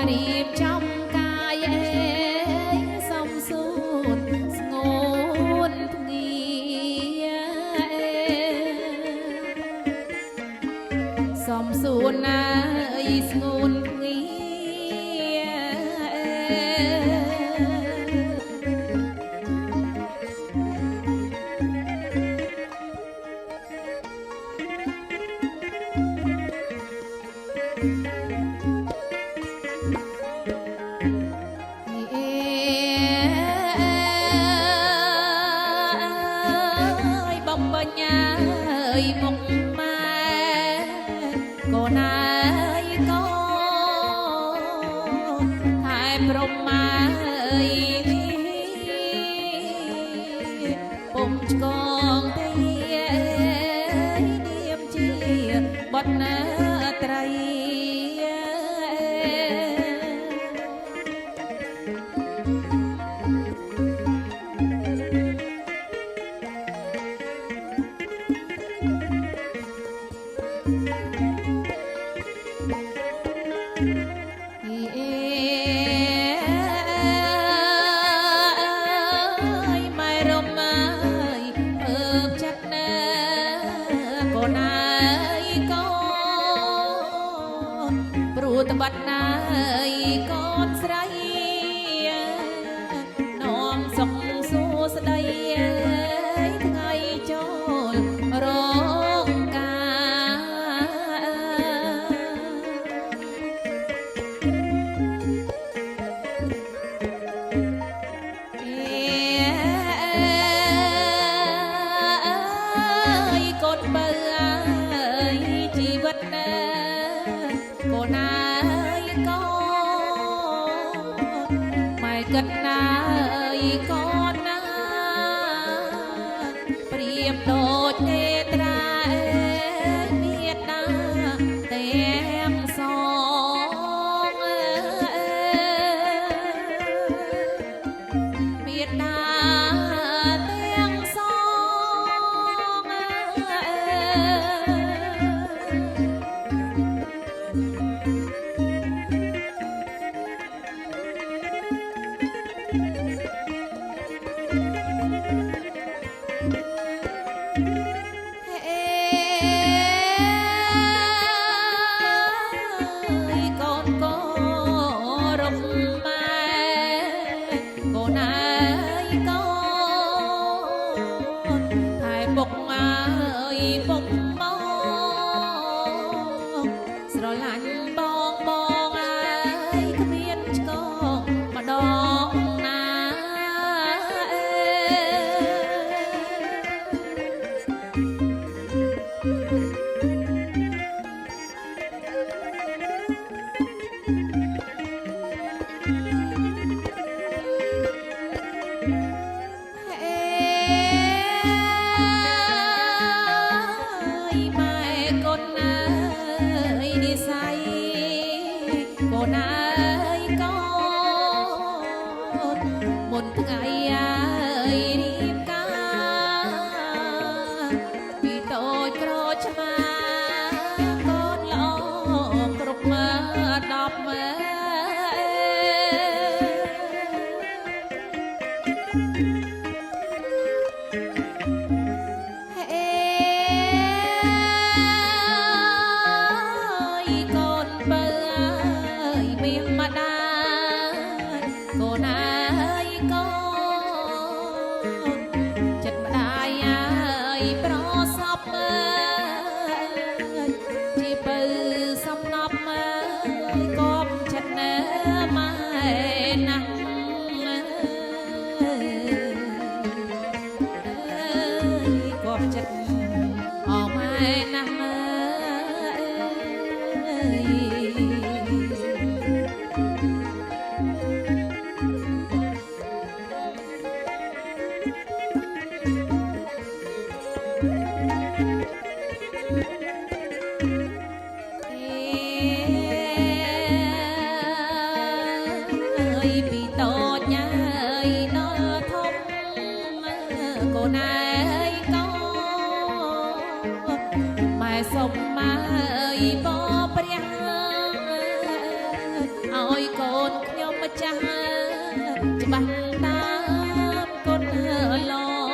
រៀបចំកាយសំសួនស្ងួនភ្ងាសំសួនណាយស្ងួនភ្ងាមុខម៉ែកូនអើយកូនថែព្រមម៉ែពុំឆ្កងទេនាមជាបុត្រណាត្រីតបាត់ណាយកូនស្រីនាំសុខសួស្ដីថ្ងៃចូលរោងការកូនបើជីវិតកូនណាគិតណាយកូនណាប្រៀបដូចទេត្រាមេតាទាំងសងមេតាទាំងសពុកមកស្រឡាញ់បងបងអើយគ្មានឆ្កងម្ដងណាកូនអើយកូនមុនថ្ងៃរៀបការពីតូចក្រឆ្មាកូនល្អគ្រប់10ម៉ែកូនអើយកូនចិត្តម្ដាយអើយប្រសពជាបើសំណប់កុំចិត្តណែម៉ែណាស់កុំចិត្តអម៉ែណាស់ពី ចាស់ច្បាស់តាមកូនឡង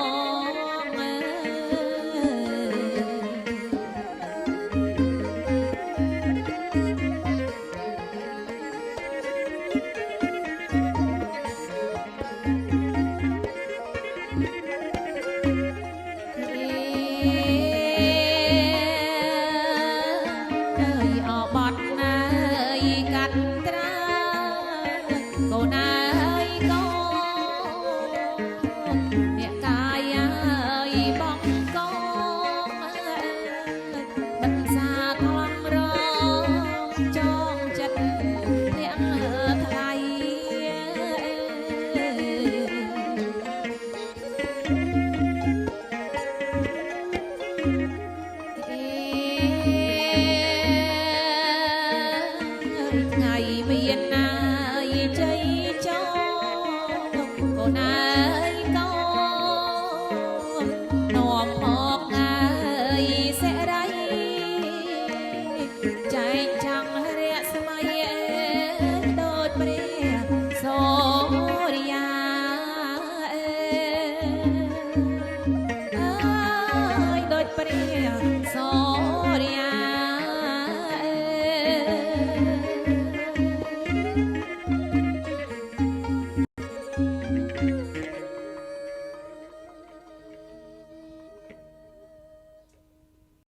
អបត់ណាយកាត់ត្រាកូនអើយកូនអ្នកកាយអើយបងកូនមិនសាខ្លាំងរងចងចិត្តអ្នកថ្លៃ ថ្ងៃមានណាយជ័យចោកូនអើ